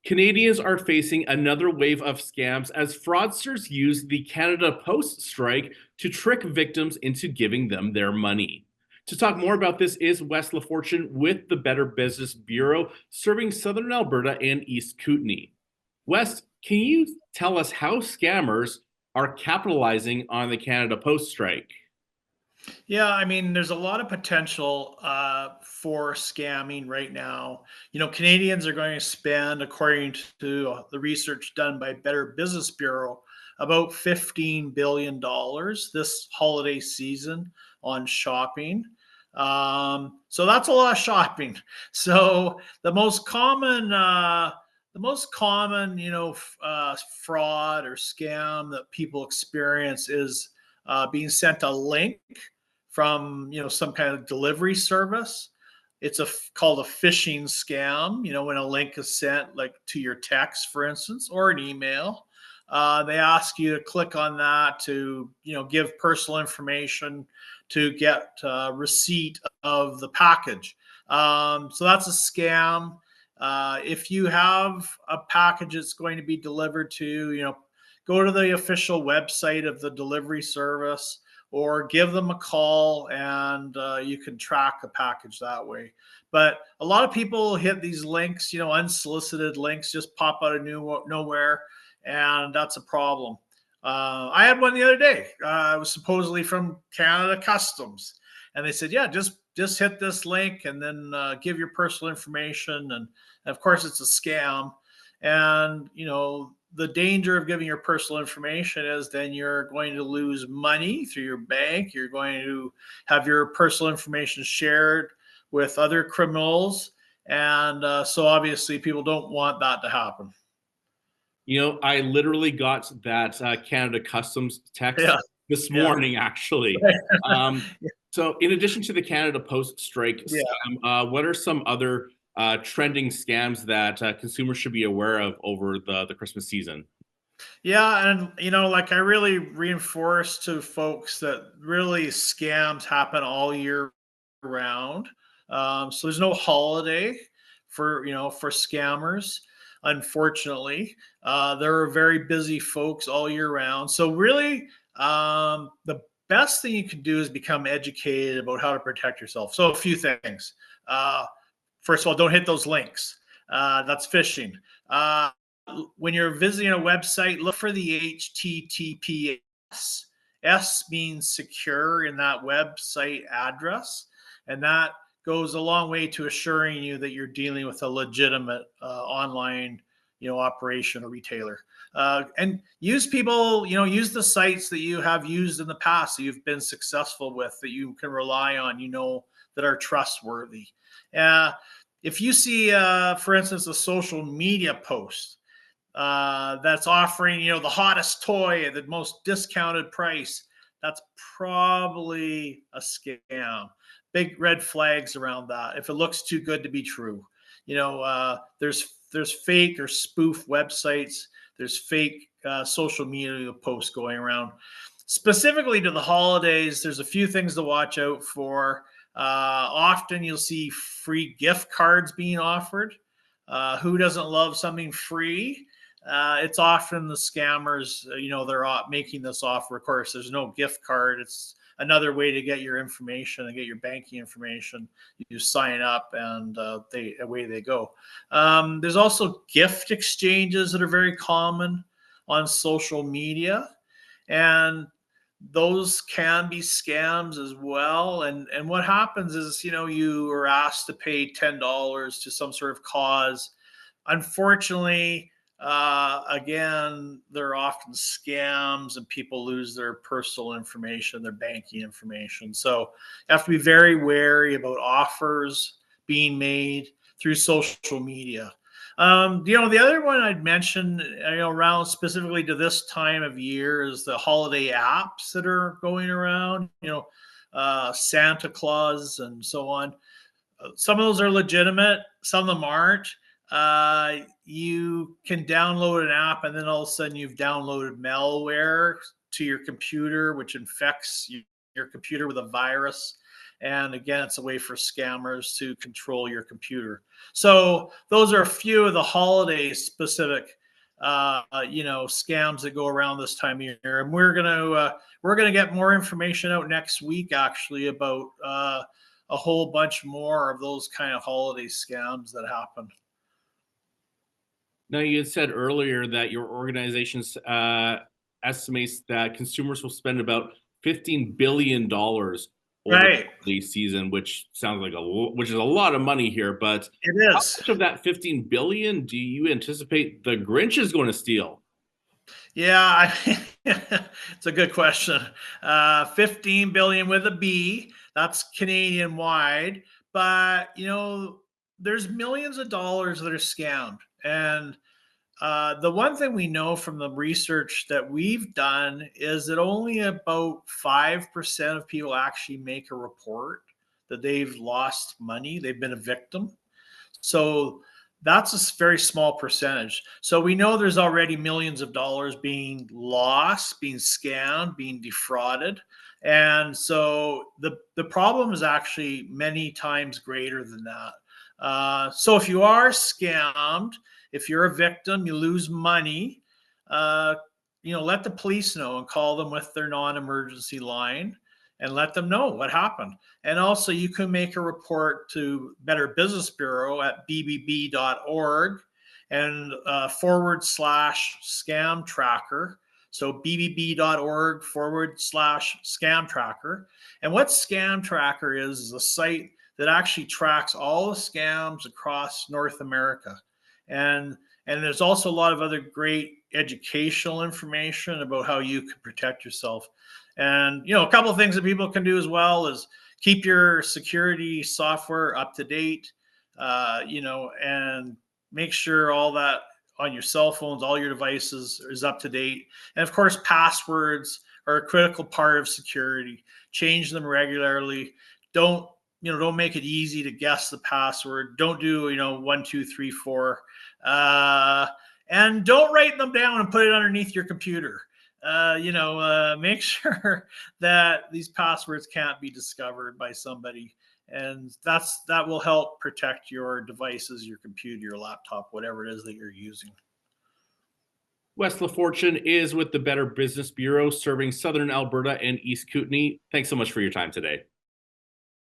Canadians are facing another wave of scams as fraudsters use the Canada Post strike to trick victims into giving them their money. To talk more about this is Wes LaFortune with the Better Business Bureau, serving Southern Alberta and East Kootenay. Wes, can you tell us how scammers are capitalizing on the Canada Post strike? Yeah, I mean, there's a lot of potential for scamming right now. Canadians are going to spend, according to the research done by Better Business Bureau, about $15 billion this holiday season on shopping. So that's a lot of shopping. So the most common, fraud or scam that people experience is being sent a link from some kind of delivery service. It's called a phishing scam. When a link is sent, like to your text, for instance, or an email, they ask you to click on that to give personal information to get receipt of the package. So that's a scam. If you have a package that's going to be delivered to, go to the official website of the delivery service or give them a call, and you can track a package that way. But a lot of people hit these links, unsolicited links just pop out of nowhere, and that's a problem. I had one the other day. It was supposedly from Canada Customs, and they said, "Yeah, just hit this link and then give your personal information." And of course, it's a scam. And the danger of giving your personal information is then you're going to lose money through your bank. You're going to have your personal information shared with other criminals. And so obviously people don't want that to happen. I literally got that Canada Customs text Yeah. this Yeah. morning, actually. Um, so, in addition to the Canada Post strike Yeah. scam, what are some other trending scams that consumers should be aware of over the Christmas season? Yeah, and like I really reinforce to folks that really scams happen all year round. So there's no holiday for scammers. Unfortunately, there are very busy folks all year round. So really, the best thing you can do is become educated about how to protect yourself. So a few things. Uh, First of all, don't hit those links. That's phishing. Uh, when you're visiting a website, look for the HTTPS. S means secure in that website address, and that goes a long way to assuring you that you're dealing with a legitimate online, operation or retailer. And use the sites that you have used in the past that you've been successful with, that you can rely on, that are trustworthy. Uh, if you see, for instance, a social media post that's offering the hottest toy at the most discounted price, that's probably a scam. Big red flags around that if it looks too good to be true. There's fake or spoof websites. There's fake social media posts going around. Specifically to the holidays, there's a few things to watch out for. Often you'll see free gift cards being offered. Who doesn't love something free? It's often the scammers, they're making this offer. Of course, there's no gift card. It's another way to get your information and get your banking information. You sign up, and away they go. There's also gift exchanges that are very common on social media, and those can be scams as well. And what happens is, you are asked to pay $10 to some sort of cause. Unfortunately, again, they're often scams, and people lose their personal information, their banking information. So you have to be very wary about offers being made through social media. The other one I'd mention, around specifically to this time of year, is the holiday apps that are going around. Santa Claus and so on. Some of those are legitimate, some of them aren't. You can download an app, and then all of a sudden you've downloaded malware to your computer, which infects your computer with a virus. And again, it's a way for scammers to control your computer. So those are a few of the holiday specific scams that go around this time of year. And we're gonna get more information out next week, actually, about a whole bunch more of those kind of holiday scams that happen. Now, you had said earlier that your organization estimates that consumers will spend about $15 billion over Right. the season, which sounds like which is a lot of money here. But It how is. much of that 15 billion do you anticipate the Grinch is going to steal? Yeah, it's a good question. 15 billion with a B. That's Canadian wide, but there's millions of dollars that are scammed. And the one thing we know from the research that we've done is that only about 5% of people actually make a report that they've lost money, they've been a victim. So that's a very small percentage. So we know there's already millions of dollars being lost, being scammed, being defrauded. And so the problem is actually many times greater than that. So if you are scammed, if you're a victim, you lose money, uh, let the police know and call them with their non-emergency line and let them know what happened. And also, you can make a report to Better Business Bureau at bbb.org and /scam tracker. So bbb.org /scam tracker. And what Scam Tracker is a site that actually tracks all the scams across North America. And there's also a lot of other great educational information about how you can protect yourself. And a couple of things that people can do as well is keep your security software up to date, and make sure all that on your cell phones, all your devices is up to date. And of course, passwords are a critical part of security. Change them regularly. Don't make it easy to guess the password. Don't do 1 2 3 4, and don't write them down and put it underneath your computer. Make sure that these passwords can't be discovered by somebody, and that will help protect your devices, your computer, your laptop, whatever it is that you're using. Wes LaFortune is with the Better Business Bureau, serving Southern Alberta and East Kootenay. Thanks so much for your time today.